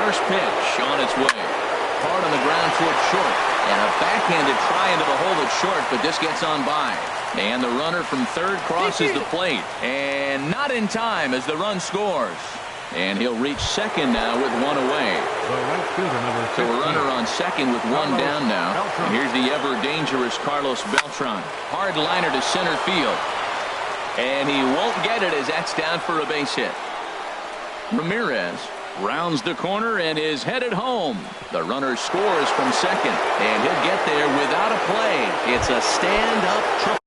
First pitch on its way. Hard on the ground towards short. And a backhanded try into the hole at short, but this gets on by. And the runner from third crosses the plate. And not in time as the run scores. And he'll reach second now with one away. So a runner on second with one down now. And here's the ever-dangerous Carlos Beltran. Hard liner to center field. And he won't get it as that's down for a base hit. Ramirez rounds the corner and is headed home. The runner scores from second. And he'll get there without a play. It's a stand-up triple.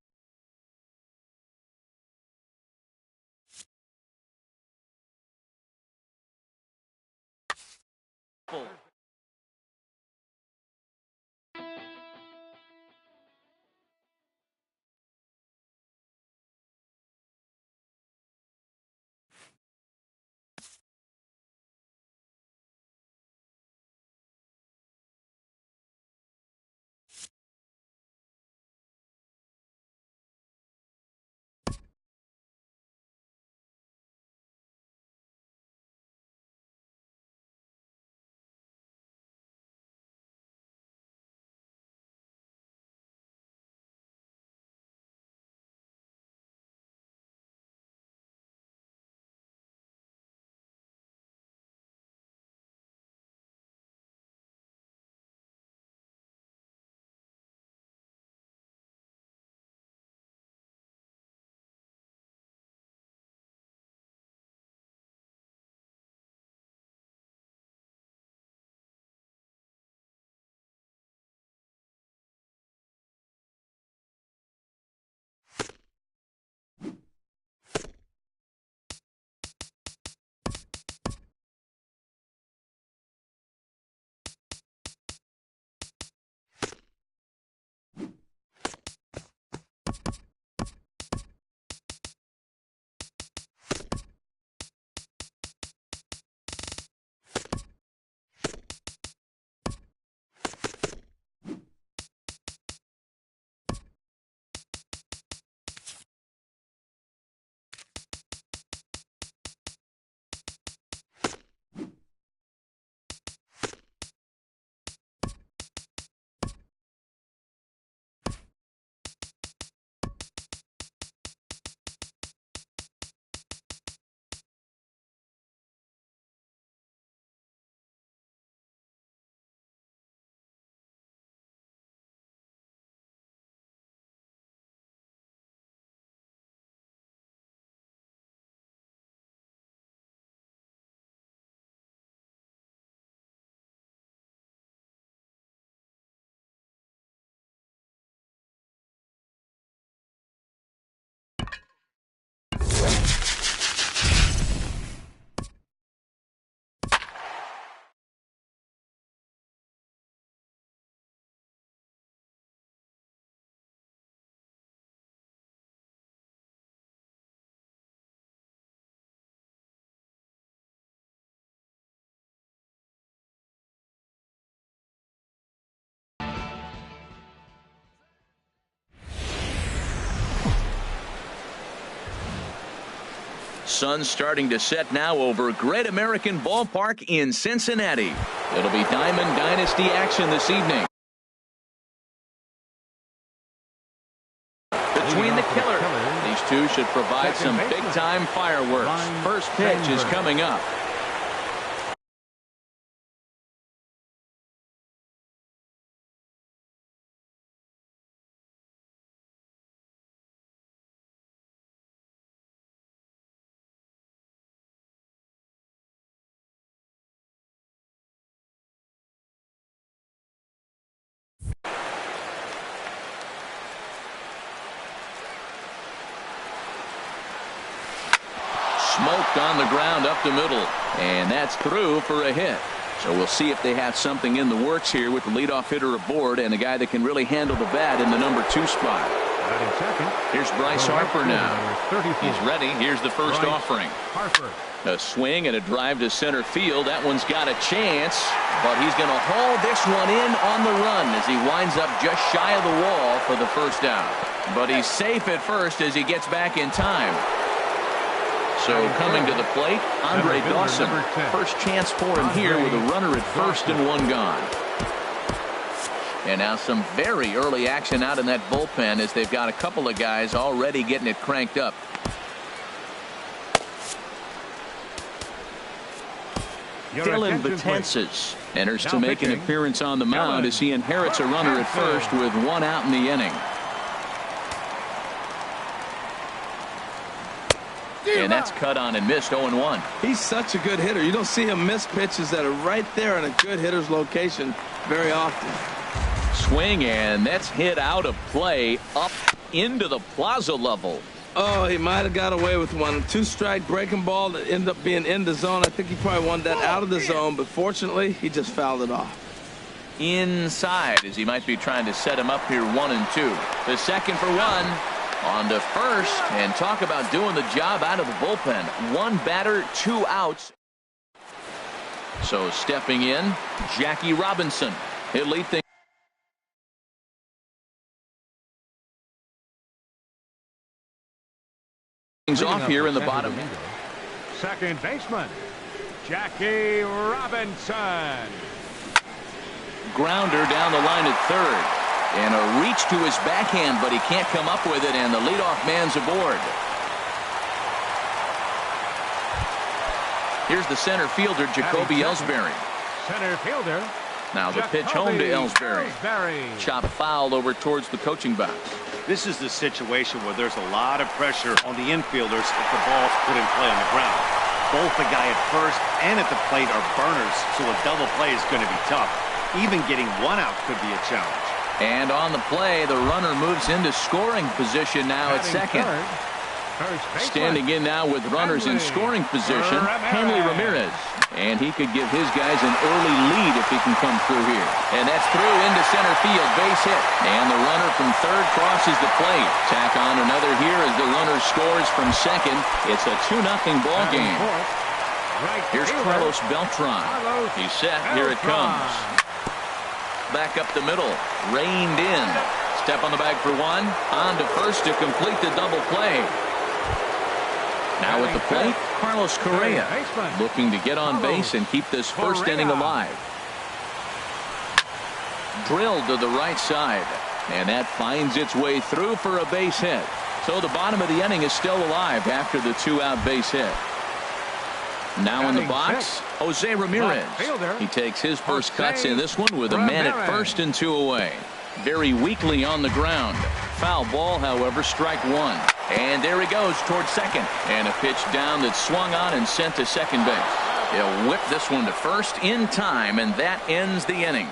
Sun starting to set now over Great American Ballpark in Cincinnati. It'll be Diamond Dynasty action this evening. Between the killers, these two should provide some big-time fireworks. First pitch is coming up. Smoked on the ground up the middle, and that's through for a hit. So we'll see if they have something in the works here with the leadoff hitter aboard and a guy that can really handle the bat in the number 2 spot. Here's Bryce Harper now. He's ready. Here's the first offering. A swing and a drive to center field. That one's got a chance, but he's going to haul this one in on the run as he winds up just shy of the wall for the first out. But he's safe at first as he gets back in time. So coming to the plate, Andre Dawson. First chance for him here with a runner at first and one gone. And now some very early action out in that bullpen as they've got a couple of guys already getting it cranked up. Dylan Betances enters to make an appearance on the mound as he inherits a runner at first with one out in the inning. And that's cut on and missed. 0-1. He's such a good hitter. You don't see him miss pitches that are right there in a good hitter's location very often. Swing, and that's hit out of play up into the plaza level. Oh, he might have got away with one. 2-strike breaking ball that ended up being in the zone. I think he probably wanted that out of the zone, but fortunately, he just fouled it off. Inside, as he might be trying to set him up here 1-2. The second for one. On to first, and talk about doing the job out of the bullpen. One batter, 2 outs. So stepping in, Jackie Robinson. He'll lead things off here in the bottom. Second baseman, Jackie Robinson. Grounder down the line at third. And a reach to his backhand, but he can't come up with it, and the leadoff man's aboard. Here's the center fielder, Jacoby Ellsbury. Center fielder. Now the pitch home to Ellsbury. Chop foul over towards the coaching box. This is the situation where there's a lot of pressure on the infielders if the ball's put in play on the ground. Both the guy at first and at the plate are burners, so a double play is going to be tough. Even getting one out could be a challenge. And on the play, the runner moves into scoring position now at second. Standing in now with runners in scoring position, Hanley Ramirez. And he could give his guys an early lead if he can come through here. And that's through into center field, base hit. And the runner from third crosses the plate. Tack on another here as the runner scores from second. It's a 2-0 ball game. Here's Carlos Beltran. He's set. Here it comes. Back up the middle, reined in. Step on the bag for one. On to first to complete the double play. Now at the plate, Carlos Correa looking to get on base and keep this first inning alive. Drilled to the right side, and that finds its way through for a base hit. So the bottom of the inning is still alive after the 2-out base hit. Now in the box, Jose Ramirez. He takes his first cuts in this one with a man at first and 2 away. Very weakly on the ground. Foul ball, however, strike one. And there he goes towards second. And a pitch down that's swung on and sent to second base. He'll whip this one to first in time, and that ends the inning.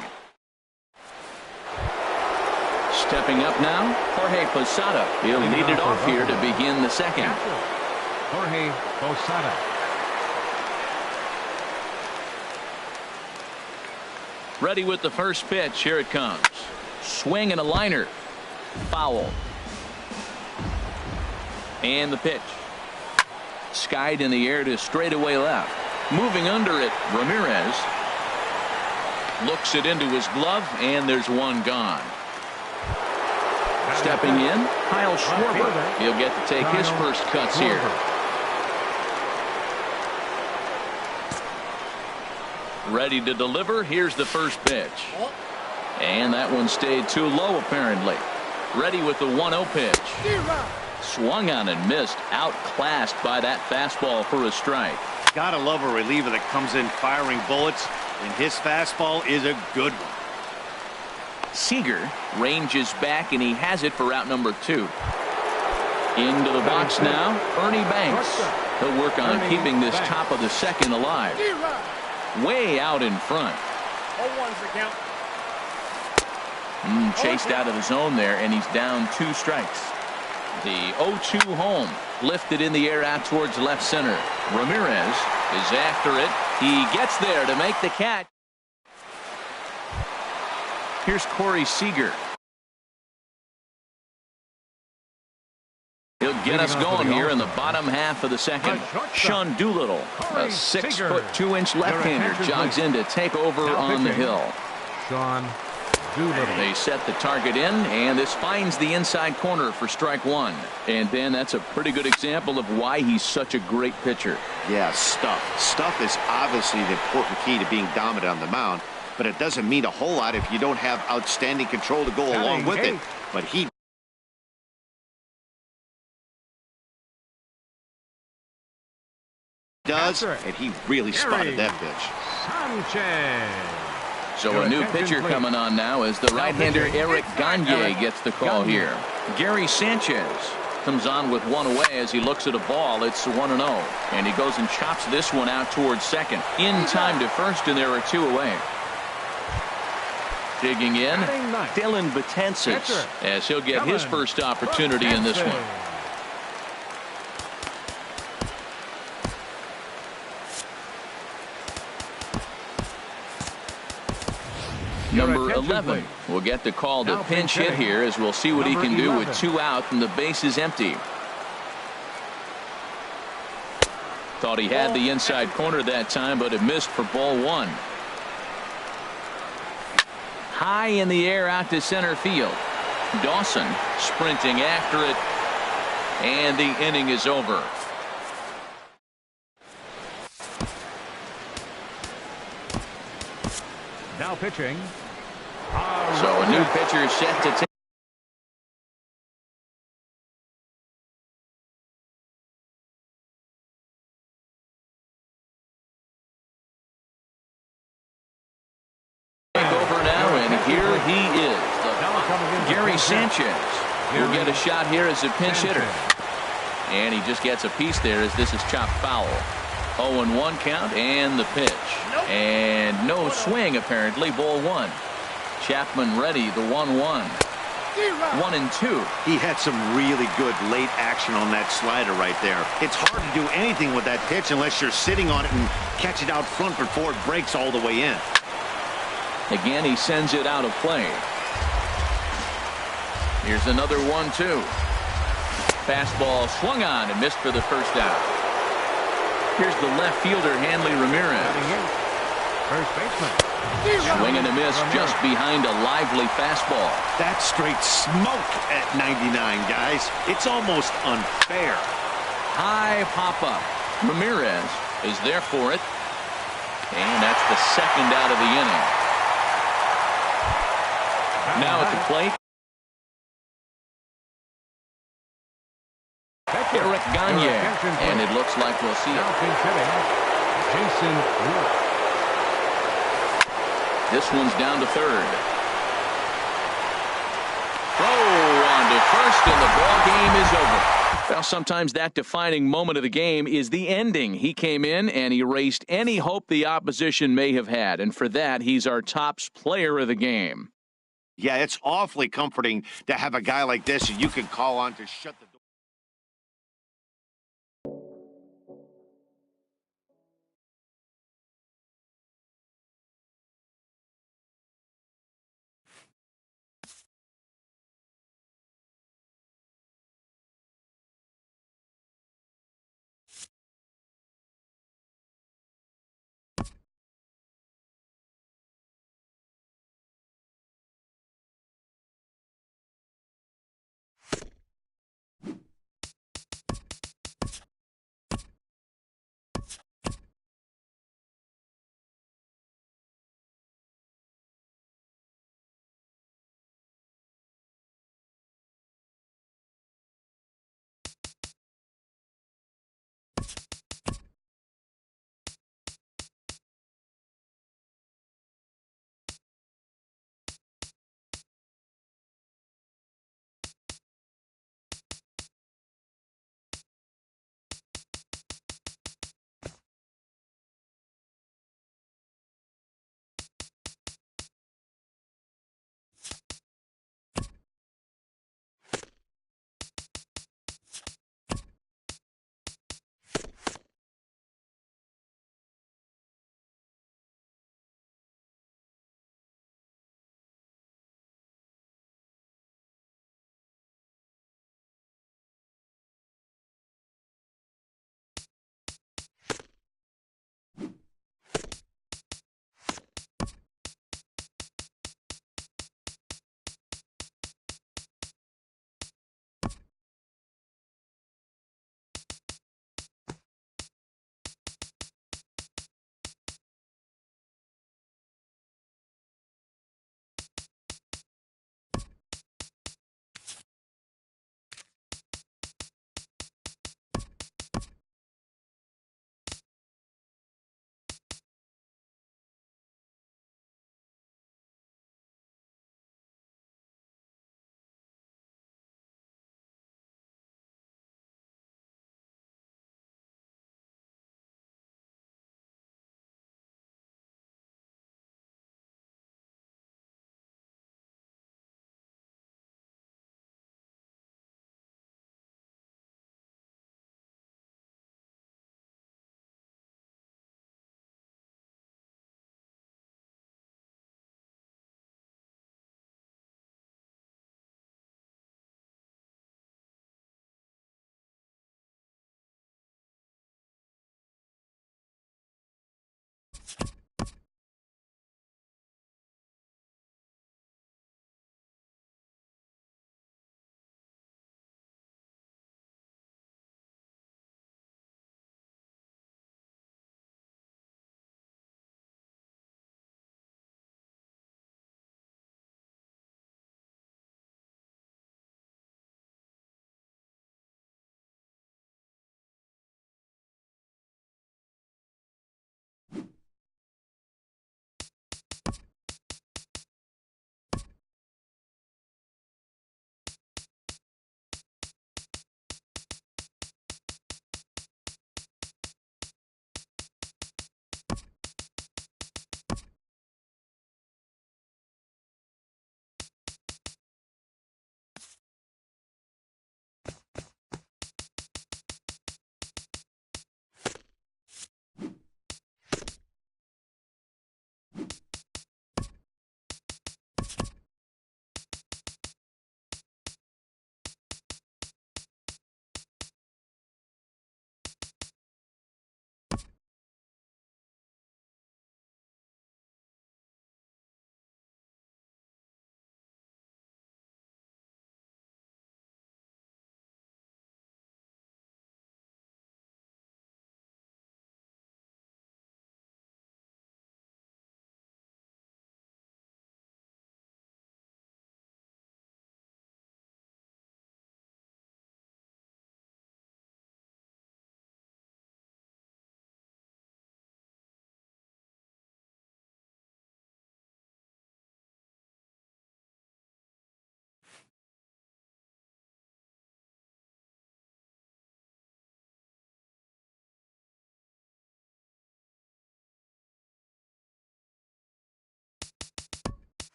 Stepping up now, Jorge Posada. He'll lead it off here to begin the second. Jorge Posada. Ready with the first pitch. Here it comes. Swing and a liner. Foul. And the pitch. Skied in the air to straightaway left. Moving under it, Ramirez. Looks it into his glove, and there's one gone. Stepping in, Kyle Schwarber. He'll get to take his first cuts here. Ready to deliver. Here's the first pitch. And that one stayed too low, apparently. Ready with the 1-0 pitch. Swung on and missed. Outclassed by that fastball for a strike. Gotta love a reliever that comes in firing bullets, and his fastball is a good one. Seager ranges back, and he has it for out number 2. Into the box now, Ernie Banks. He'll work on keeping this top of the second alive. Way out in front. 0-1's the count. Chased out of the zone there, and he's down 2 strikes. The 0-2 home lifted in the air out towards left center. Ramirez is after it. He gets there to make the catch. Here's Corey Seager. He'll get us going here in the bottom half of the second. Sean Doolittle, a 6'2" left-hander, jogs in to take over on the hill. Sean Doolittle. They set the target in, and this finds the inside corner for strike one. And, Ben, that's a pretty good example of why he's such a great pitcher. Yeah, stuff. Stuff is obviously the important key to being dominant on the mound, but it doesn't mean a whole lot if you don't have outstanding control to go along with it. But he does, and he really spotted that pitch. Sanchez. So a new pitcher coming on now as the right-hander Eric Gagne gets the call here. Gary Sanchez comes on with one away as he looks at a ball. It's 1-0. And he goes and chops this one out towards second. In time to first, and there are two away. Digging in, Dylan Betances, as he'll get his first opportunity in this one. Number 11 will get the call to pinch hit here, as we'll see what he can do with two out and the base is empty. Thought he had the inside corner that time, but it missed for ball one. High in the air out to center field. Dawson sprinting after it, and the inning is over. Now pitching. So a new pitcher set to take. Over now, and here he is. Gary Sanchez will get a shot here as a pinch hitter. And he just gets a piece there as this is chopped foul. 0-1 count and the pitch. And no swing apparently. Ball one. Chapman ready. The 1-1. 1-2. He had some really good late action on that slider right there. It's hard to do anything with that pitch unless you're sitting on it and catch it out front before it breaks all the way in. Again, he sends it out of play. Here's another 1-2. Fastball swung on and missed for the first out. Here's the left fielder, Hanley Ramirez. First baseman. Swing and a miss just behind a lively fastball. That's straight smoke at 99, guys. It's almost unfair. High pop-up. Ramirez is there for it. And that's the second out of the inning. Now at the plate, Eric Gagne, and it looks like we'll see it. Jason Wood. This one's down to third. Throw on to first, and the ball game is over. Well, sometimes that defining moment of the game is the ending. He came in and erased any hope the opposition may have had, and for that, he's our top player of the game. Yeah, it's awfully comforting to have a guy like this you can call on to shut the door.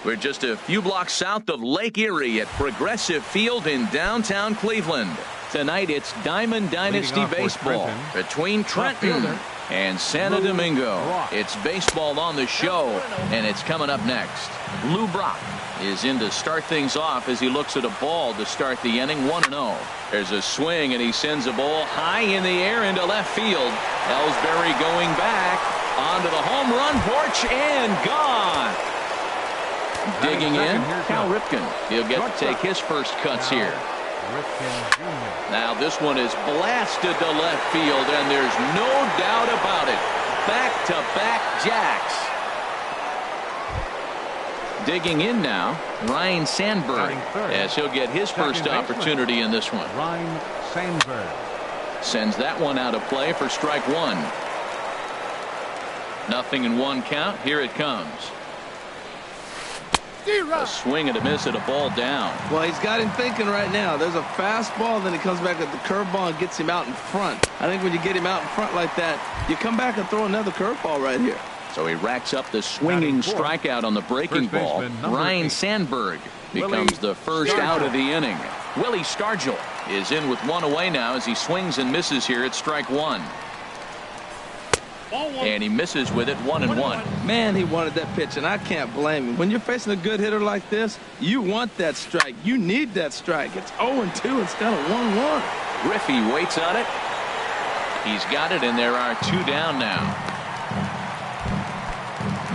We're just a few blocks south of Lake Erie at Progressive Field in downtown Cleveland. Tonight it's Diamond Dynasty Baseball between Trenton and Santo Domingo. It's baseball on the show, and it's coming up next. Lou Brock is in to start things off as he looks at a ball to start the inning. 1-0. There's a swing, and he sends a ball high in the air into left field. Ellsbury going back onto the home run porch and gone. Digging in, Cal Ripken. He'll get to take his first cuts here. Now this one is blasted to left field, and there's no doubt about it. Back-to-back jacks. Digging in now, Ryan Sandberg, as he'll get his first opportunity in this one. Ryan Sandberg sends that one out of play for strike one. 0-1 count. Here it comes. A swing and a miss at a ball down. Well, he's got him thinking right now. There's a fastball, then he comes back at the curveball and gets him out in front. I think when you get him out in front like that, you come back and throw another curveball right here. So he racks up the swinging strikeout on the breaking ball. Ryan Sandberg becomes the first out of the inning. Willie Stargell is in with one away now as he swings and misses here at strike one. And he misses with it. 1-1. Man, he wanted that pitch, and I can't blame him. When you're facing a good hitter like this, you want that strike. You need that strike. It's 0-2 instead of 1-1. Griffey waits on it. He's got it, and there are two down now.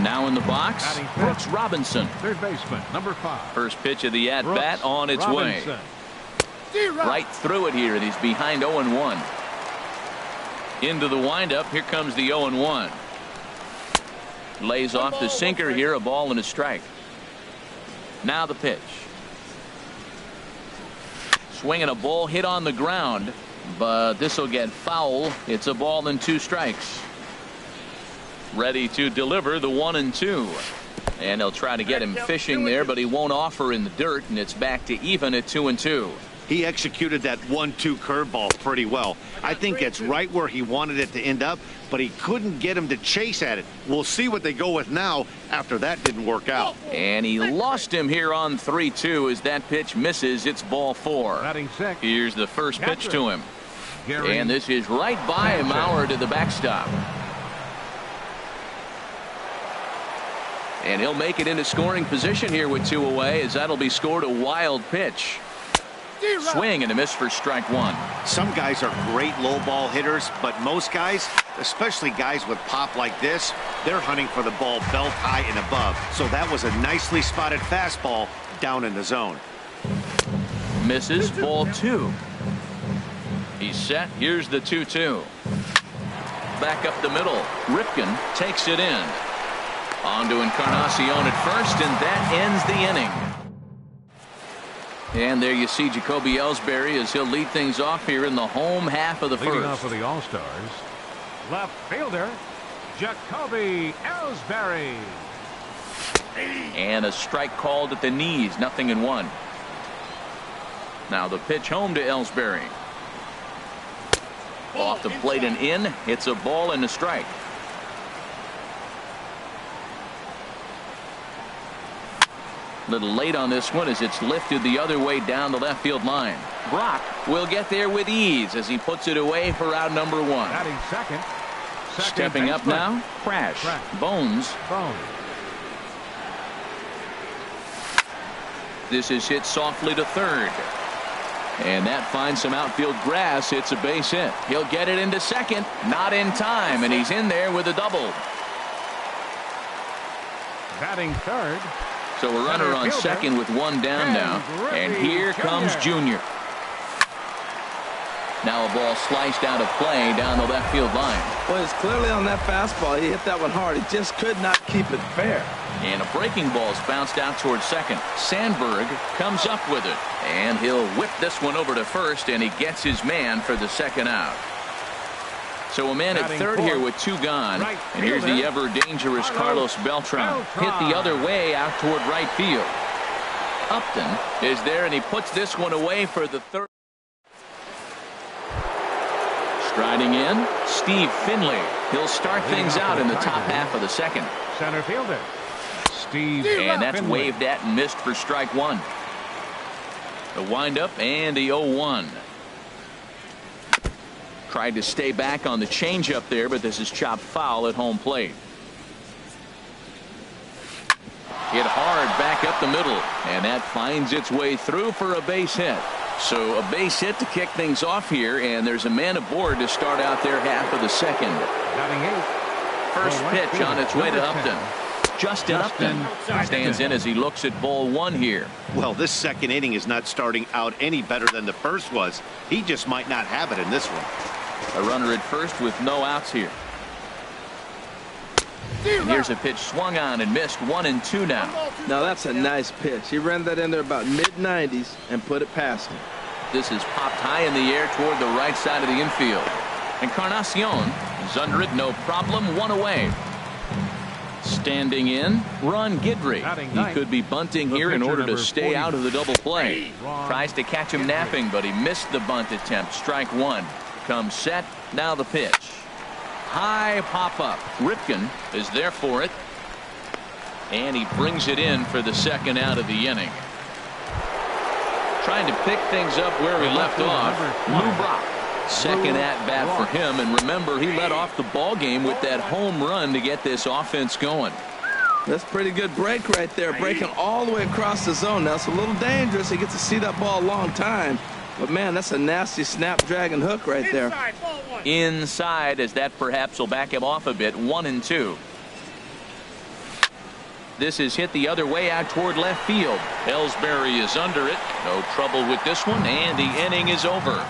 Now in the box, Brooks Robinson. Third baseman, number 5. First pitch of the at-bat on its way. Right through it here, and he's behind 0-1. Into the windup. Here comes the 0-1. Lays off the sinker here. A ball and a strike. Now the pitch. Swinging a ball hit on the ground, but this will get foul. It's a ball and 2 strikes. Ready to deliver the 1-2. And they'll try to get him fishing there, but he won't offer in the dirt, and it's back to even at 2-2. He executed that 1-2 curveball pretty well. I think it's right where he wanted it to end up, but he couldn't get him to chase at it. We'll see what they go with now after that didn't work out. And he lost him here on 3-2 as that pitch misses. It's ball 4. Here's the first pitch to him. And this is right by Mauer to the backstop. And he'll make it into scoring position here with 2 away, as that'll be scored a wild pitch. Swing and a miss for strike one. Some guys are great low ball hitters, but most guys, especially guys with pop like this, they're hunting for the ball belt high and above. So that was a nicely spotted fastball down in the zone. Misses, ball 2. He's set. Here's the 2-2. Back up the middle. Ripken takes it in. On to Encarnacion at first, and that ends the inning. And there you see Jacoby Ellsbury as he'll lead things off here in the home half of the Leading first. off for the All-Stars, left fielder Jacoby Ellsbury. And a strike called at the knees. 0-1. Now the pitch home to Ellsbury. Off the plate and in. It's a ball and a strike. Little late on this one as it's lifted the other way down the left field line. Brock will get there with ease as he puts it away for out number 1. Batting second. Stepping up now, Crash. Bones. This is hit softly to third. And that finds some outfield grass. It's a base hit. He'll get it into second. Not in time, and he's in there with a double. Batting third. So a runner on second with 1 down now. And here comes Junior. Now a ball sliced out of play down the left field line. Well, it's clearly on that fastball. He hit that one hard. He just could not keep it fair. And a breaking ball's bounced out towards second. Sandberg comes up with it. And he'll whip this one over to first, and he gets his man for the second out. So a man at third here with 2 gone. And here's the ever-dangerous Carlos Beltran. Hit the other way out toward right field. Upton is there, and he puts this one away for the third. Striding in, Steve Finley. He'll start things out in the top half of the second. Center fielder Steve. And that's Finley. waved at and missed for strike one. The windup and the 0-1. Tried to stay back on the changeup there, but this is chopped foul at home plate. Hit hard back up the middle, and that finds its way through for a base hit. So a base hit to kick things off here, and there's a man aboard to start out their half of the second. Batting eighth. First right pitch on its way to number 10. Upton. Justin Upton stands in as he looks at ball one here. Well, this second inning is not starting out any better than the first was. He just might not have it in this one. A runner at first with no outs here. And here's a pitch swung on and missed. 1-2 now. Now that's a nice pitch. He ran that in there about mid-90s and put it past him. This is popped high in the air toward the right side of the infield. Encarnacion is under it, no problem. One away. Standing in, Ron Guidry. He could be bunting here in order to stay out of the double play. Tries to catch him napping, but he missed the bunt attempt. Strike one. Comes set. Now the pitch. High pop up. Ripken is there for it. And he brings it in for the second out of the inning. Trying to pick things up where he left off. Lou Brock. Second at bat for him. And remember, he led off the ball game with that home run to get this offense going. That's a pretty good break right there. Breaking all the way across the zone. Now it's a little dangerous. He gets to see that ball a long time. But man, that's a nasty snapdragon hook right there. Inside, as that perhaps will back him off a bit. 1-2. This is hit the other way out toward left field. Ellsbury is under it. No trouble with this one, and the inning is over.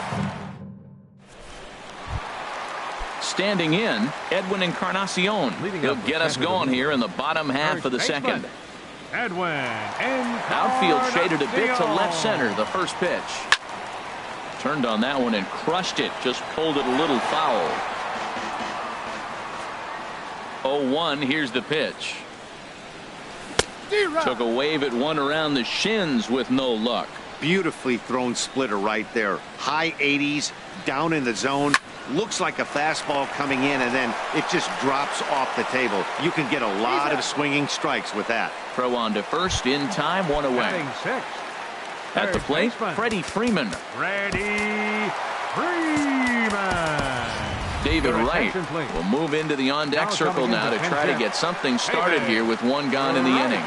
Standing in, Edwin Encarnacion. He'll get us going here in the bottom half of the second. Edwin Encarnacion. Outfield shaded a bit to left center. The first pitch. Turned on that one and crushed it. Just pulled it a little foul. 0-1. Here's the pitch. Took a wave at one around the shins with no luck. Beautifully thrown splitter right there. High 80s, down in the zone. Looks like a fastball coming in, and then it just drops off the table. You can get a lot of swinging strikes with that. Throw on to first in time. One away. Batting sixth. At the plate, Freddie Freeman. Freddie Freeman. David Your Wright attention, please. will move into the on-deck Now circle coming now to into try to 10th. get something started here with one gone in the inning.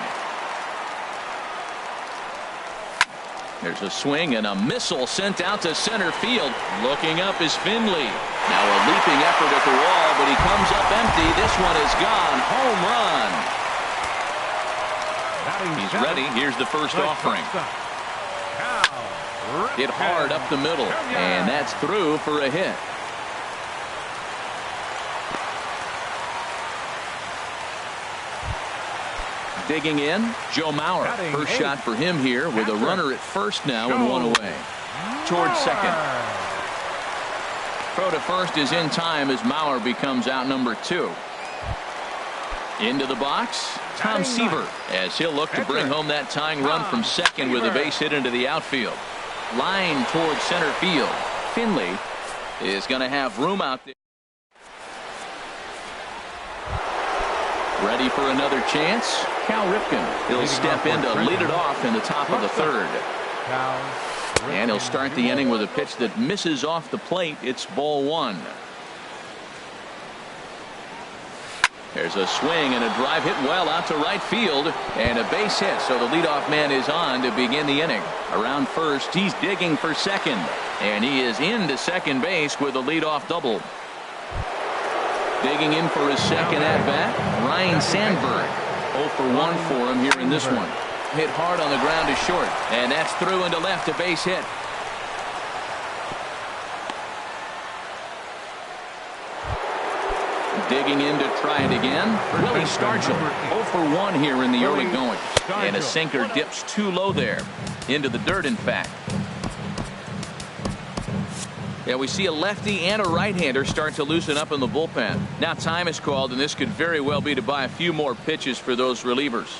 There's a swing and a missile sent out to center field. Looking up is Finley. Now a leaping effort at the wall, but he comes up empty. This one is gone. Home run. He's ready. Here's the first offering. Hit hard up the middle, and that's through for a hit. Digging in, Joe Mauer. First shot for him here with a runner at first now and one away. Towards second. Throw to first is in time as Mauer becomes out number 2. Into the box, Tom Seaver, as he'll look to bring home that tying run from second with a base hit into the outfield. Line towards center field. Finley is going to have room out there. Ready for another chance. Cal Ripken. He'll step in to lead it off in the top of the third. And he'll start the inning with a pitch that misses off the plate. It's ball one. There's a swing and a drive hit well out to right field and a base hit. So the leadoff man is on to begin the inning. Around first, he's digging for second, and he is into second base with a leadoff double. Digging in for his second at bat, Ryan Sandberg. 0 for 1 for him here in this one. Hit hard on the ground to short, and that's through into left, a base hit. Digging in to try it again, Willie Stargell. 0 for 1 here in the early going. And a sinker dips too low there. Into the dirt, in fact. Yeah, we see a lefty and a right-hander start to loosen up in the bullpen. Now time is called, and this could very well be to buy a few more pitches for those relievers.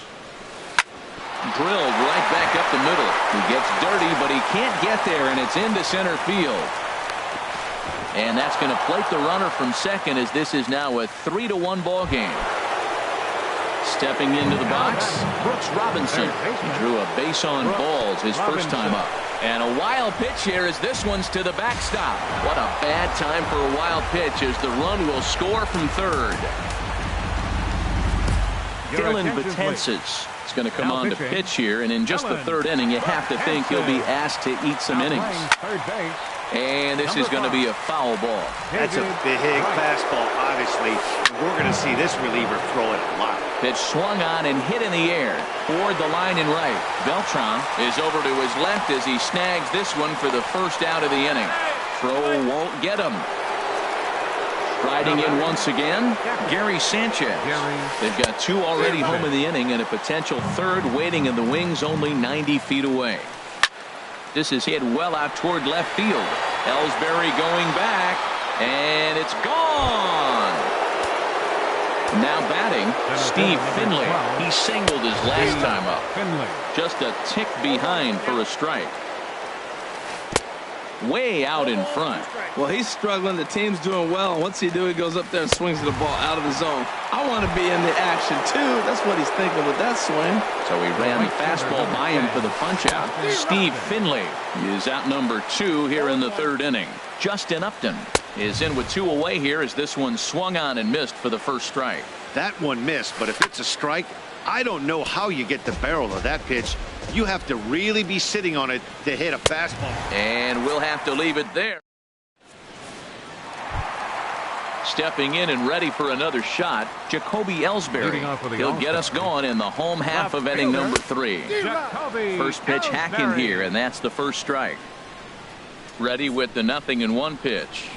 Drilled right back up the middle. He gets dirty, but he can't get there, and it's into center field. And that's going to plate the runner from second, as this is now a 3-1 ball game. Stepping into the box, Brooks Robinson. He drew a base on balls his first time up. And a wild pitch here as this one's to the backstop. What a bad time for a wild pitch as the run will score from third. Dylan Betances is going to come on to pitch here, and in just the third inning, you have to think he'll be asked to eat some innings. And this is going to be a foul ball. That's a big fastball, obviously. We're going to see this reliever throw it a lot. Pitch swung on and hit in the air toward the line and right. Beltran is over to his left as he snags this one for the first out of the inning. Throw won't get him. Riding in once again, Gary Sanchez. They've got two already home in the inning and a potential third waiting in the wings only 90 feet away. This is hit well out toward left field. Ellsbury going back, and it's gone. Now batting, Steve Finley. He singled his last time up. Just a tick behind for a strike. Way out in front. Well, he's struggling. The team's doing well. What's he do? He goes up there and swings the ball out of the zone. I want to be in the action, too. That's what he's thinking with that swing. So he ran the fastball by him for the punch-out. Steve Finley is out number 2 here in the third inning. Justin Upton is in with 2 away here as this one swung on and missed for the first strike. That one missed, but if it's a strike, I don't know how you get the barrel of that pitch. You have to really be sitting on it to hit a fastball. And we'll have to leave it there. Stepping in and ready for another shot, Jacoby Ellsbury. He'll get us going in the home half of inning number 3. First pitch hacking here, and that's the first strike. Ready with the 0-1 pitch.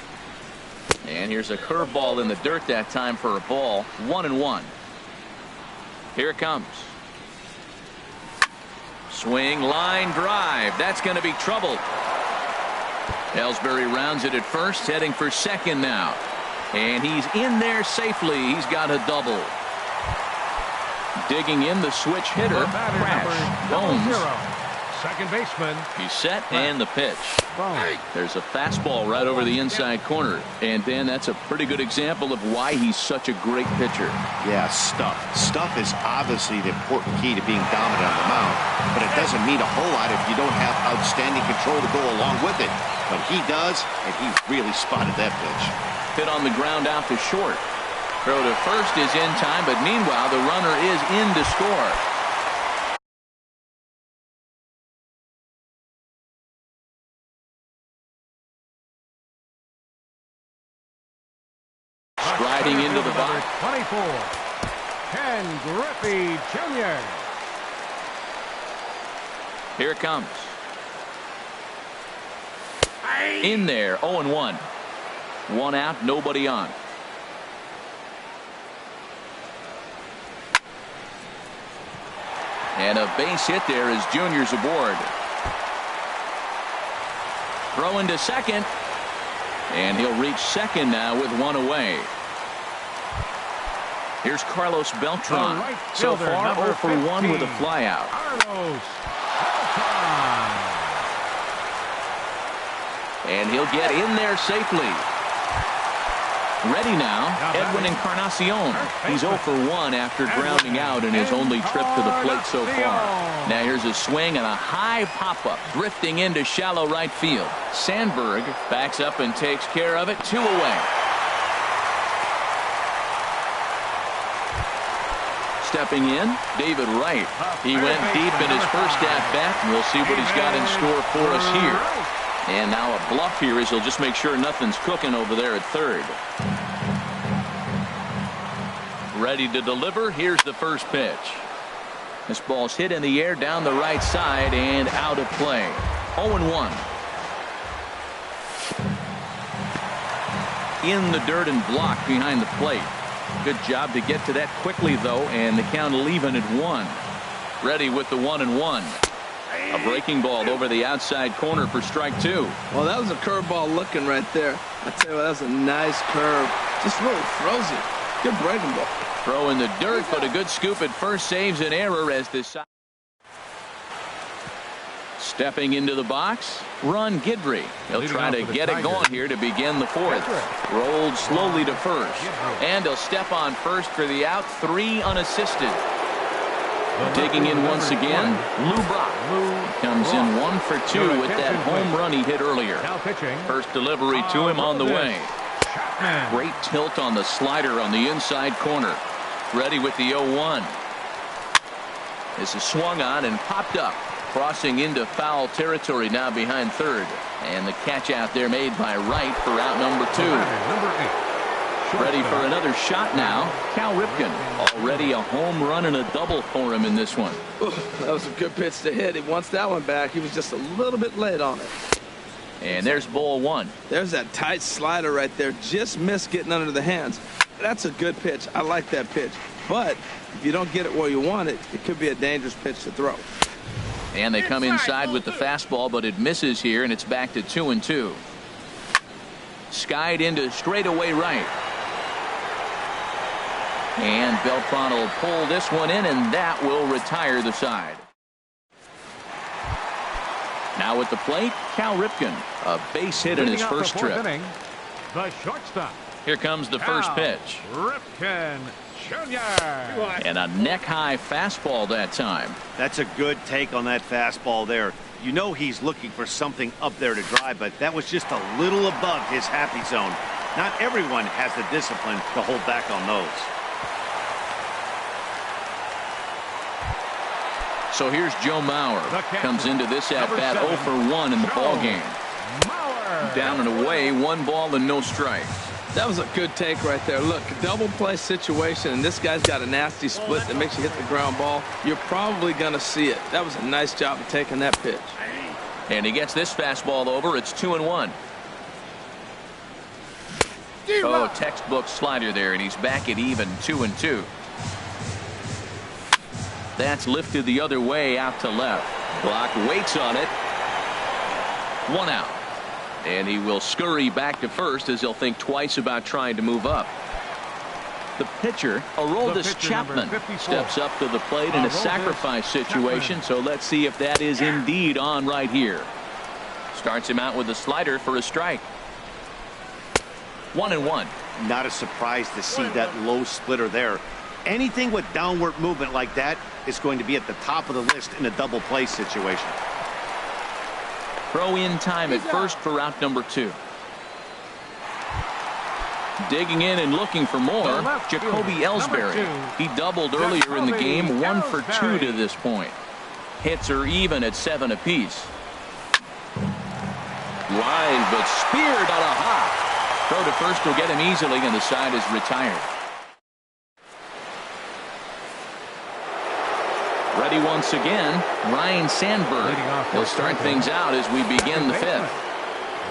And here's a curveball in the dirt that time for a ball. 1-1. Here it comes. Swing, line drive. That's going to be trouble. Ellsbury rounds it at first, heading for second now. And he's in there safely. He's got a double. Digging in the switch hitter. Crash. Bones. Second baseman. He's set and the pitch. There's a fastball right over the inside corner. And Dan, that's a pretty good example of why he's such a great pitcher. Yeah, stuff. Stuff is obviously the important key to being dominant on the mound. But it doesn't mean a whole lot if you don't have outstanding control to go along with it. But he does, and he really spotted that pitch. Hit on the ground out to short. Throw to first is in time, but meanwhile the runner is in to score. Striding into the box. 24, Ken Griffey Jr. Here it comes. In there, 0-1. 1 out, nobody on. And a base hit there as Junior's aboard. Throw into second. And he'll reach second now with 1 away. Here's Carlos Beltran. Right So far 0 for 1 with a flyout. Carlos Beltran. And he'll get in there safely. Ready now, Edwin Encarnacion. He's 0 for 1 after grounding out in his only trip to the plate so far. Now here's a swing and a high pop-up drifting into shallow right field. Sandberg backs up and takes care of it. 2 away. Stepping in, David Wright. He went deep in his first at-bat, and we'll see what he's got in store for us here. And now a bluff here as he'll just make sure nothing's cooking over there at third. Ready to deliver. Here's the first pitch. This ball's hit in the air down the right side and out of play. 0-1. In the dirt and blocked behind the plate. Good job to get to that quickly, though, and the count leaving at 1. Ready with the 1-1. A breaking ball over the outside corner for strike 2. Well, that was a curveball looking right there. I tell you what, that was a nice curve. Just really throws it. Good breaking ball. Throw in the dirt, but a good scoop at first saves an error as this Stepping into the box, Ron Guidry. He'll try to get it going here to begin the fourth. Rolled slowly to first. And he'll step on first for the out. 3 unassisted. Digging in once again, Lou Brock comes in 1 for 2 with that home run he hit earlier. First delivery to him on the way. Great tilt on the slider on the inside corner. Ready with the 0-1. This is swung on and popped up. Crossing into foul territory now behind third. And the catch out there made by Wright for out number 2. Ready for another shot now. Cal Ripken. Already a home run and a double for him in this one. Ooh, that was a good pitch to hit. He wants that one back. He was just a little bit late on it. And there's ball 1. There's that tight slider right there. Just missed getting under the hands. That's a good pitch. I like that pitch. But if you don't get it where you want it, it could be a dangerous pitch to throw. And they come inside with the fastball, but it misses here, and it's back to 2-2. Skied into straightaway right. And Beltran will pull this one in, and that will retire the side. Now at the plate, Cal Ripken. A base hit in his first trip. The shortstop. Here comes the first pitch. Ripken Jr. And a neck-high fastball that time. That's a good take on that fastball there. You know he's looking for something up there to drive, but that was just a little above his happy zone. Not everyone has the discipline to hold back on those. So here's Joe Mauer. Comes into this at-bat 0 for 1 in the ballgame. Down and away, 1 ball and no strikes. That was a good take right there. Look, double play situation, and this guy's got a nasty split that makes you hit the ground ball. You're probably going to see it. That was a nice job of taking that pitch. And he gets this fastball over. It's 2-1. Oh, textbook slider there, and he's back at even 2-2. That's lifted the other way out to left. Block waits on it. 1 out. And he will scurry back to first as he'll think twice about trying to move up. The pitcher, Aroldis Chapman, steps up to the plate in a sacrifice situation. So let's see if that is indeed on right here. Starts him out with a slider for a strike. 1-1. Not a surprise to see that low splitter there. Anything with downward movement like that is going to be at the top of the list in a double play situation. Throw in time at first for out number 2. Digging in and looking for more, Jacoby Ellsbury. He doubled earlier in the game, 1 for 2 to this point. Hits are even at 7 apiece. Line, but speared on a hop. Throw to first will get him easily, and the side is retired. Ready once again, Ryan Sandberg will start things out as we begin the 5th.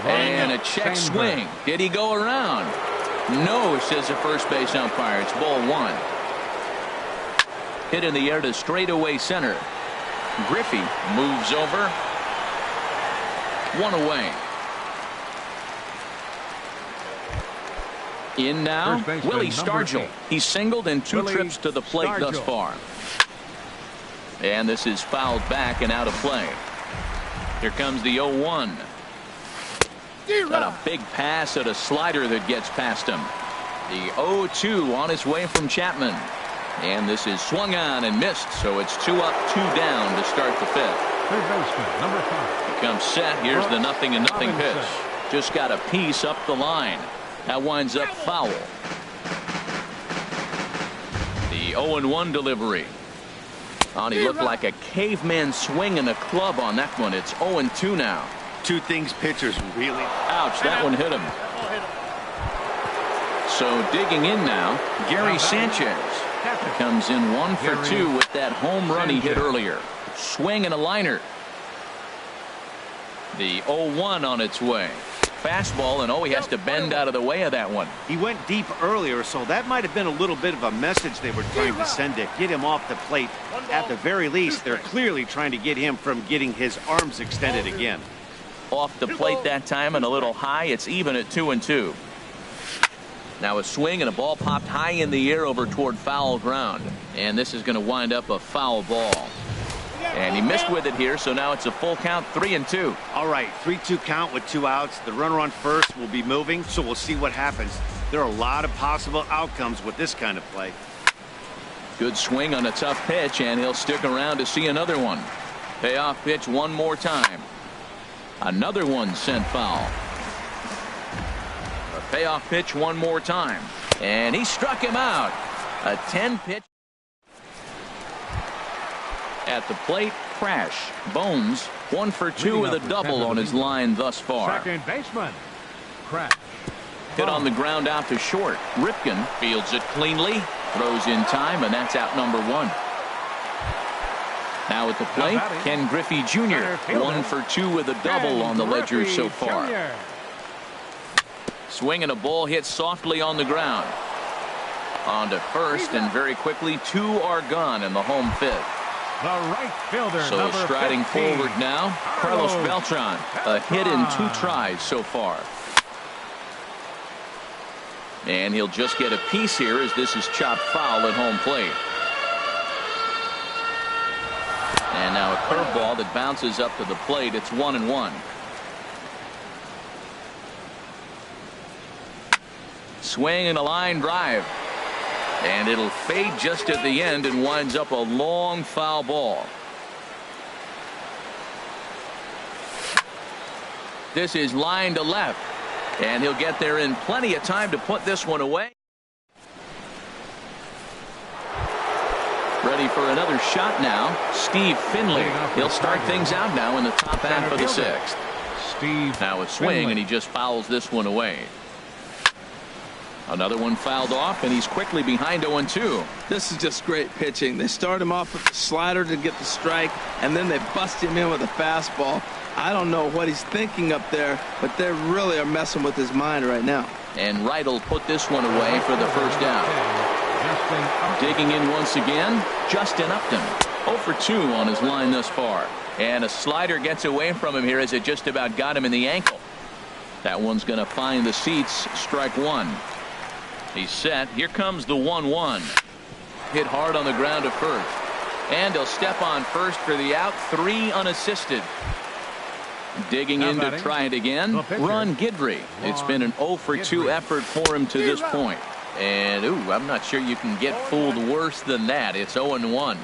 And a check swing. Did he go around? No, says the first base umpire. It's ball 1. Hit in the air to straightaway center. Griffey moves over. 1 away. In now, Willie Stargell. He's singled in 2 trips to the plate thus far. And this is fouled back and out of play. Here comes the 0-1. Got a big pass at a slider that gets past him. The 0-2 on his way from Chapman. And this is swung on and missed, so it's 2 up, 2 down to start the 5th. Third baseman, number 5. He comes set. Here's the 0-0 pitch. Just got a piece up the line. That winds up foul. The 0-1 delivery. He looked like a caveman swinging a club on that one. It's 0-2 now. 2 things pitchers really. Ouch, that one hit him. So digging in now, Gary Sanchez comes in 1 for 2 with that home run he hit earlier. Swing and a liner. The 0-1 on its way. Fastball, and he has to bend out of the way of that one. He went deep earlier, so that might have been a little bit of a message they were trying to send to get him off the plate. At the very least, they're clearly trying to get him from getting his arms extended again. Off the plate that time and a little high. It's even at 2-2. Now a swing and a ball popped high in the air over toward foul ground. And this is going to wind up a foul ball. And he missed with it here, so now it's a full count, 3-2. All right, 3-2 count with 2 outs. The runner on first will be moving, so we'll see what happens. There are a lot of possible outcomes with this kind of play. Good swing on a tough pitch, and he'll stick around to see another one. Payoff pitch one more time. Another one sent foul. A payoff pitch one more time. And he struck him out. A 10-pitch. At the plate, crash. Bones, 1 for 2 with a double on his line thus far. Second baseman, crash. Hit on the ground out to short. Ripken fields it cleanly, throws in time, and that's out number 1. Now at the plate, Ken Griffey Jr. 1 for 2 with a double on the ledger so far. Swing and a ball hit softly on the ground. On to first, and very quickly 2 are gone in the home fifth. The right fielder, so striding 15, forward now, Carlos Beltran. A hit in 2 tries so far. And he'll just get a piece here as this is chopped foul at home plate. And now a curveball that bounces up to the plate. It's 1-1. Swing and a line drive. And it'll fade just at the end and winds up a long foul ball. This is line to left. And he'll get there in plenty of time to put this one away. Ready for another shot now, Steve Finley. He'll start things out now in the top half of the 6th. Steve now a swing, Finley. And he just fouls this one away. Another one fouled off, and he's quickly behind 0-2. This is just great pitching. They start him off with the slider to get the strike, and then they bust him in with a fastball. I don't know what he's thinking up there, but they really are messing with his mind right now. And Wright will put this one away for the first out. Digging in once again, Justin Upton. 0 for 2 on his line thus far. And a slider gets away from him here as it just about got him in the ankle. That one's going to find the seats. Strike 1. He's set. Here comes the 1-1. Hit hard on the ground to first. And he'll step on first for the out. 3 unassisted. Digging in to try it again. Ron Guidry. It's been an 0 for 2 effort for him to this point. And, I'm not sure you can get fooled worse than that. It's 0-1.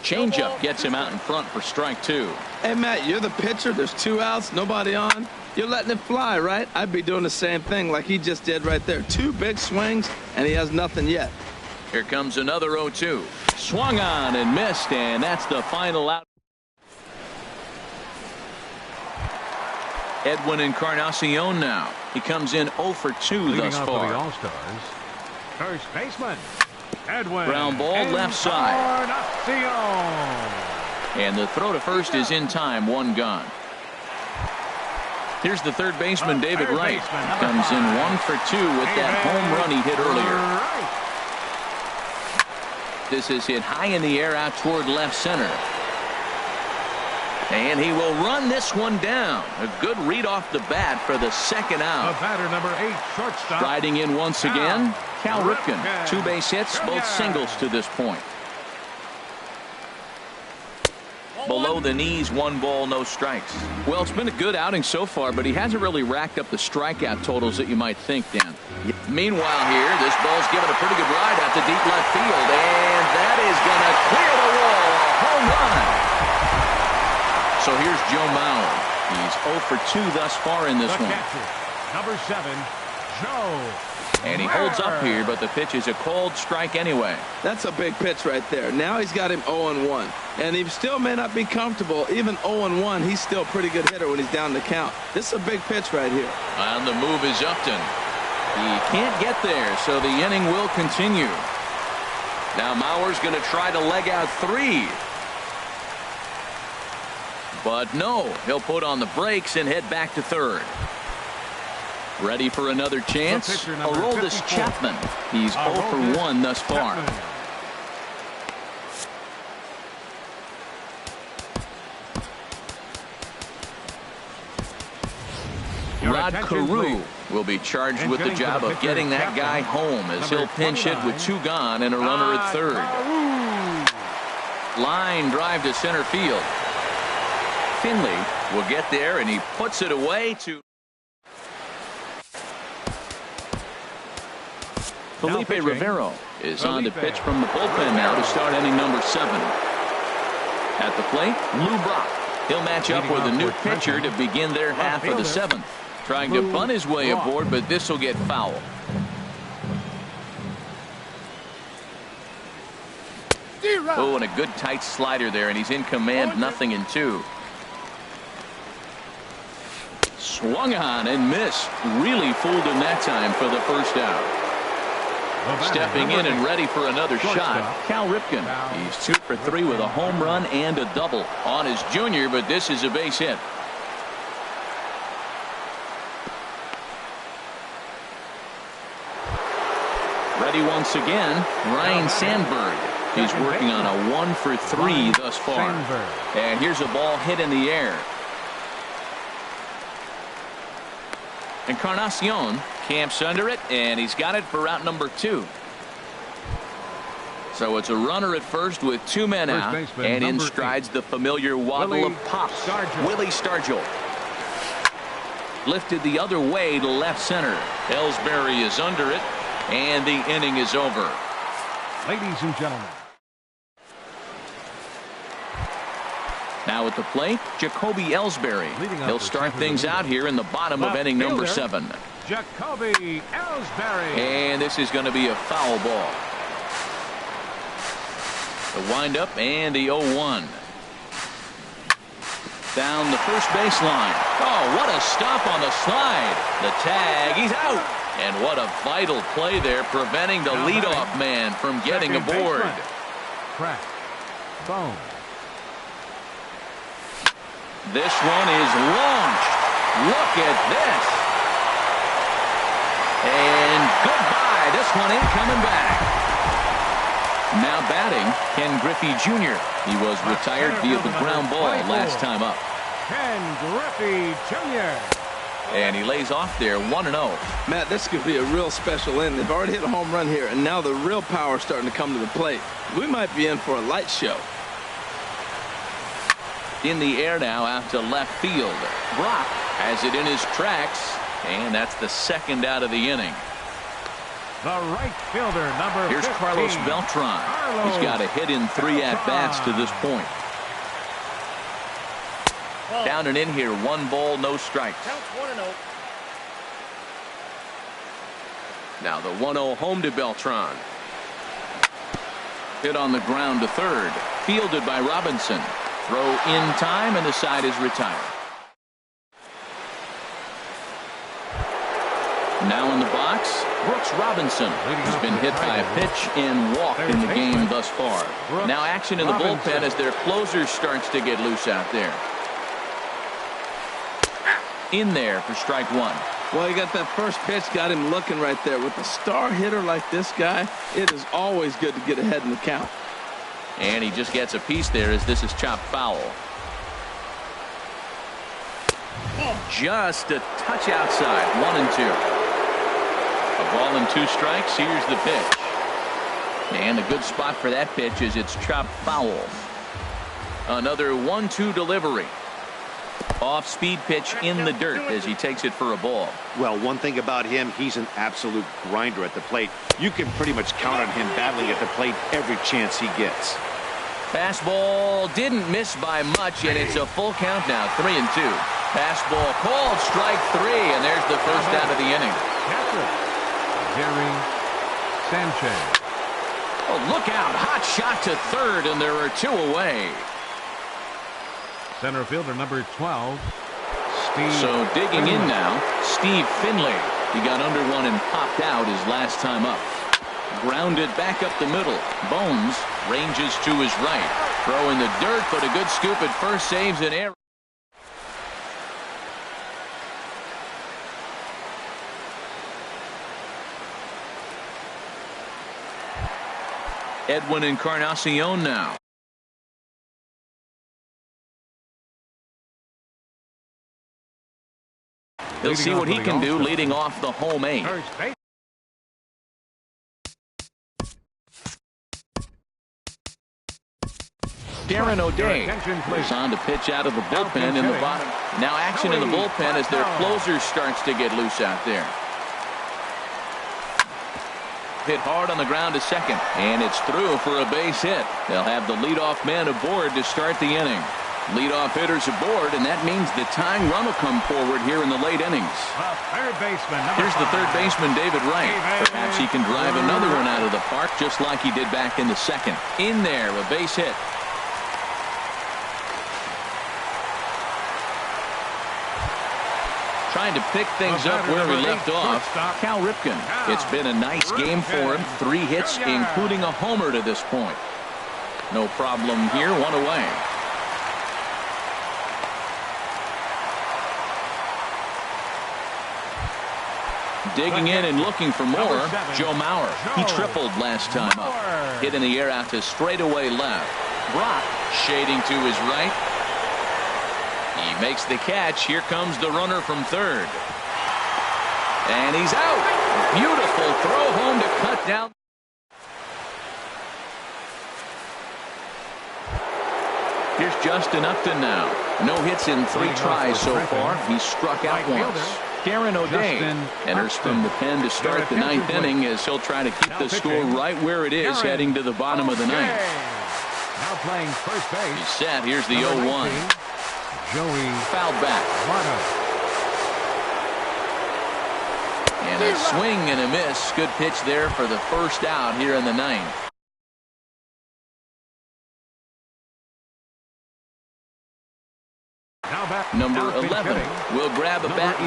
Changeup gets him out in front for strike 2. Hey, Matt, you're the pitcher. There's 2 outs, nobody on. You're letting it fly, right? I'd be doing the same thing like he just did right there. 2 big swings, and he has nothing yet. Here comes another 0-2. Swung on and missed, and that's the final out. Edwin Encarnacion now. He comes in 0 for 2 thus far. For the All-Stars, first baseman, Edwin. Ground ball left side. And the throw to first is in time. 1 gone. Here's the third baseman, David Wright. Comes in 1 for 2 with that home run he hit earlier. This is hit high in the air out toward left center. And he will run this one down. A good read off the bat for the second out. The batter, number 8, shortstop. Striding in once again, Cal Ripken. 2 base hits, both singles to this point. Below the knees, 1 ball, no strikes. Well, it's been a good outing so far, but he hasn't really racked up the strikeout totals that you might think, Dan. Meanwhile here, this ball's given a pretty good ride out to deep left field, and that is going to clear the wall. A home run. So here's Joe Mauer. He's 0 for 2 thus far in this one. Catcher, number 7, Joe. And he holds up here, but the pitch is a called strike anyway. That's a big pitch right there. Now he's got him 0-1. And he still may not be comfortable. Even 0-1, he's still a pretty good hitter when he's down the count. This is a big pitch right here. And the move is Upton. He can't get there, so the inning will continue. Now Mauer's going to try to leg out 3. But no, he'll put on the brakes and head back to third. Ready for another chance? Aroldis Chapman. He's 0 for 1 thus far. Rod Carew will be charged with the job of getting that guy home as he'll pinch hit with 2 gone and a runner at third. Line drive to center field. Finley will get there, and he puts it away to Felipe Rivero is on to pitch from the bullpen now to start inning number 7. At the plate, Lou Brock. He'll match up with a new pitcher to begin their half of the 7th. Trying to bunt his way aboard, but this will get foul. Oh, and a good tight slider there, and he's in command, 0-2. Swung on and missed. Really fooled him that time for the first out. Stepping in and ready for another shot, Cal Ripken. He's 2 for 3 with a home run and a double on his junior, but this is a base hit. Ready once again, Ryan Sandberg. He's working on a 1 for 3 thus far. And here's a ball hit in the air. Encarnacion camps under it, and he's got it for route number 2. So it's a runner at first with 2 men out, and in strides the familiar wobble of pops. Willie Stargell. Lifted the other way to left center. Ellsbury is under it, and the inning is over. Ladies and gentlemen. Now at the plate, Jacoby Ellsbury. He'll start things out here in the bottom of inning number 7. Jacoby Ellsbury. And this is going to be a foul ball. The windup and the 0-1. Down the first baseline. Oh, what a stop on the slide. The tag, he's out. And what a vital play there, preventing the leadoff man from getting aboard. Crack. Boom. This one is launched. Look at this. And goodbye. This one ain't coming back. Now batting, Ken Griffey Jr. He was retired via the ground ball last time up. Ken Griffey Jr. And he lays off there 1-0. Matt, this could be a real special inning. They've already hit a home run here, and now the real power is starting to come to the plate. We might be in for a light show. In the air now out to left field. Brock has it in his tracks, and that's the 2nd out of the inning. The right fielder, number 15. Here's Carlos Beltran. He's got a hit in 3 at-bats to this point. Down and in here, 1 ball, no strikes. Now the 1-0 home to Beltran. Hit on the ground to third. Fielded by Robinson. Throw in time, and the side is retired. Now in the box, Brooks Robinson. He's been hit by a pitch and walked in the game thus far. Now action in the bullpen as their closer starts to get loose out there. In there for strike 1. Well, he got that first pitch, got him looking right there. With a star hitter like this guy, it is always good to get ahead in the count. And he just gets a piece there as this is chopped foul. Just a touch outside. 1-2. A ball and 2 strikes. Here's the pitch. And a good spot for that pitch is it's chopped foul. Another 1-2 delivery. Off-speed pitch in the dirt as he takes it for a ball. Well, one thing about him, he's an absolute grinder at the plate. You can pretty much count on him battling at the plate every chance he gets. Fastball didn't miss by much, and it's a full count now, 3-2. Fastball called, strike 3, and there's the first out of the inning. Jerry Sanchez. Oh, look out, hot shot to third, and there are 2 away. Center fielder number 12, Steve. So digging in now, Steve Finley. He got under one and popped out his last time up. Grounded back up the middle. Bones ranges to his right. Throw in the dirt, but a good scoop at first, saves an error. Edwin Encarnacion now. He'll see what he can do leading off the home 8. Darren O'Day is on to pitch out of the bullpen in the bottom. Now action in the bullpen as their closer starts to get loose out there. Hit hard on the ground to second, and it's through for a base hit. They'll have the leadoff man aboard to start the inning. Leadoff hitters aboard, and that means the tying run will come forward here in the late innings. Here's the third baseman, David Wright. Perhaps he can drive another one out of the park just like he did back in the second. In there, a base hit. Trying to pick things up where we left off, Cal Ripken. It's been a nice game for him. 3 hits, including a homer to this point. No problem here, 1 away. Digging in and looking for more, Joe Mauer. He tripled last time up. Hit in the air out to straightaway left. Brock shading to his right. He makes the catch. Here comes the runner from third. And he's out. Beautiful throw home to cut down. Here's Justin Upton now. No hits in 3 tries so far. He's struck out once. Darren O'Day enters from the pen to start the 9th inning as he'll try to keep the score right where it is heading to the bottom of the 9th. Now playing first base. He's set. Here's the 0-1. Joey fouled back. And a swing and a miss. Good pitch there for the first out here in the 9th. Number 11 will grab a bat.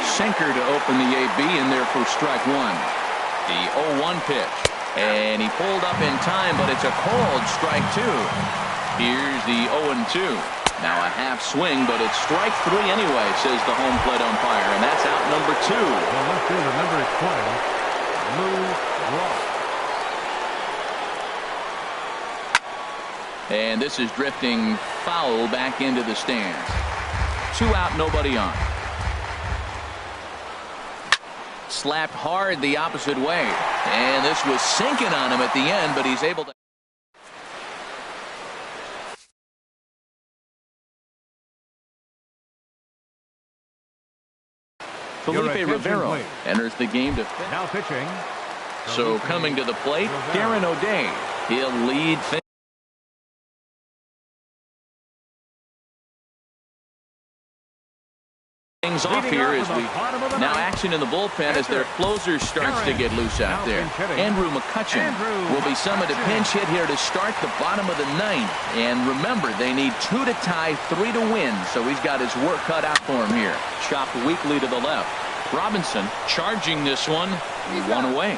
Sinker to open the AB in there for strike 1. The 0-1 pitch. And he pulled up in time, but it's a cold strike 2. Here's the 0-2. Now a half swing, but it's strike 3 anyway, says the home plate umpire. And that's out number 2. The left fielder, number 20, Lou Ross. And this is drifting foul back into the stands. 2 out, nobody on. Slapped hard the opposite way. And this was sinking on him at the end, but he's able to. Felipe Rivero enters the game to finish. Now pitching. So coming to the plate, Darren O'Day. He'll lead things off here as we now action in the bullpen as their closer starts to get loose out there. Andrew McCutchen will be summoned to pinch hit here to start the bottom of the 9th. And remember, they need 2 to tie, 3 to win, so he's got his work cut out for him here. Chopped weakly to the left. Robinson charging this one. 1 away.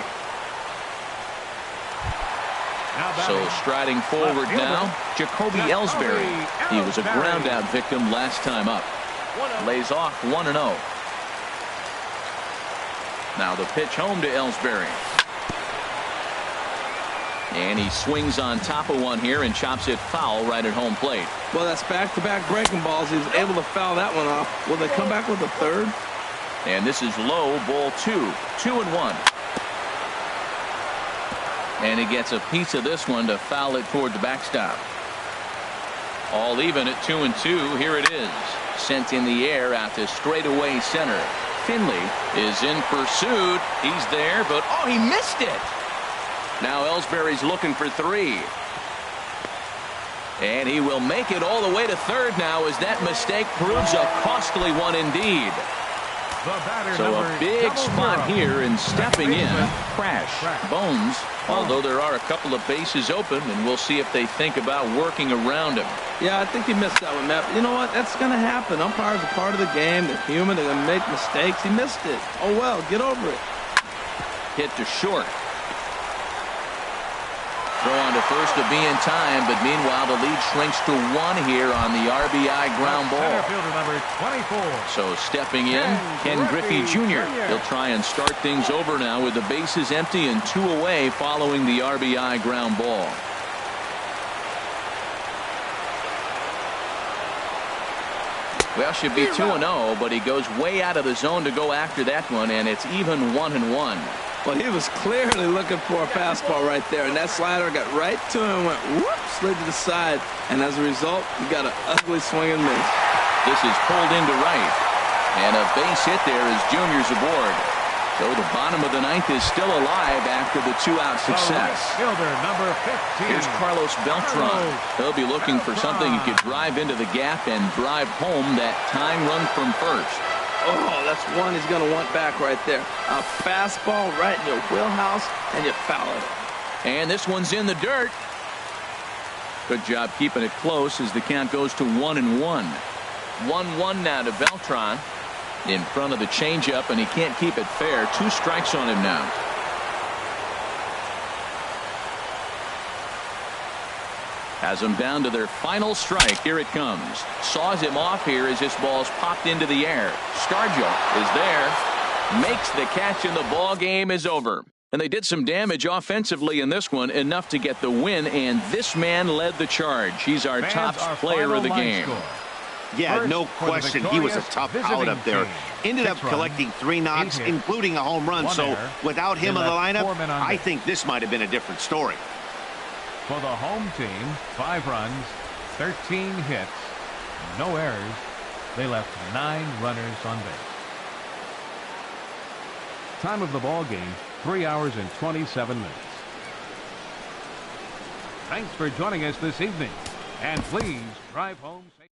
So striding forward now, Jacoby Ellsbury. He was a ground out victim last time up. Lays off 1-0. Now the pitch home to Ellsbury. And he swings on top of one here and chops it foul right at home plate. Well, that's back-to-back breaking balls. He was able to foul that one off. Will they come back with a third? And this is low, ball 2. 2-1. And he gets a piece of this one to foul it toward the backstop. All even at 2-2. Here it is. Sent in the air out to straightaway center. Finley is in pursuit. He's there, but oh, he missed it. Now Ellsbury's looking for 3. And he will make it all the way to third now as that mistake proves a costly one indeed. So a big spot here, and stepping in, Crash. Bones, although there are a couple of bases open, and we'll see if they think about working around him. Yeah, I think he missed that one, Matt. But you know what? That's going to happen. Umpires are part of the game. They're human. They're going to make mistakes. He missed it. Oh, well, get over it. Hit to short. Throw on to first to be in time, but meanwhile the lead shrinks to 1 here on the RBI ground ball. Number 24. So stepping in, Ken Griffey Jr. He'll try and start things over now with the bases empty and 2 away following the RBI ground ball. Well, should be 2-0, but he goes way out of the zone to go after that one, and it's even 1-1. Well, he was clearly looking for a fastball right there, and that slider got right to him, went whoop, slid to the side, and as a result, he got an ugly swing and miss. This is pulled into right, and a base hit there as Junior's aboard. So the bottom of the ninth is still alive after the two-out success. Fielder number 15. Here's Carlos Beltran. He'll be looking for something he could drive into the gap and drive home that tying run from first. Oh, that's one he's going to want back right there. A fastball right in your wheelhouse, and you foul it. And this one's in the dirt. Good job keeping it close as the count goes to 1-1. 1-1 now to Beltran. In front of the changeup, and he can't keep it fair. 2 strikes on him now. Has them down to their final strike. Here it comes. Saws him off here as this ball's popped into the air. Scargill is there. Makes the catch, and the ball game is over. And they did some damage offensively in this one, enough to get the win, and this man led the charge. He's our top player of the game. Yeah, First, no question, he was a tough out up there. Ended up collecting 3 knocks, including a home run. So without him in the lineup, I think this might have been a different story. For the home team, 5 runs, 13 hits, no errors. They left 9 runners on base. Time of the ball game, 3 hours and 27 minutes. Thanks for joining us this evening. And please drive home safe.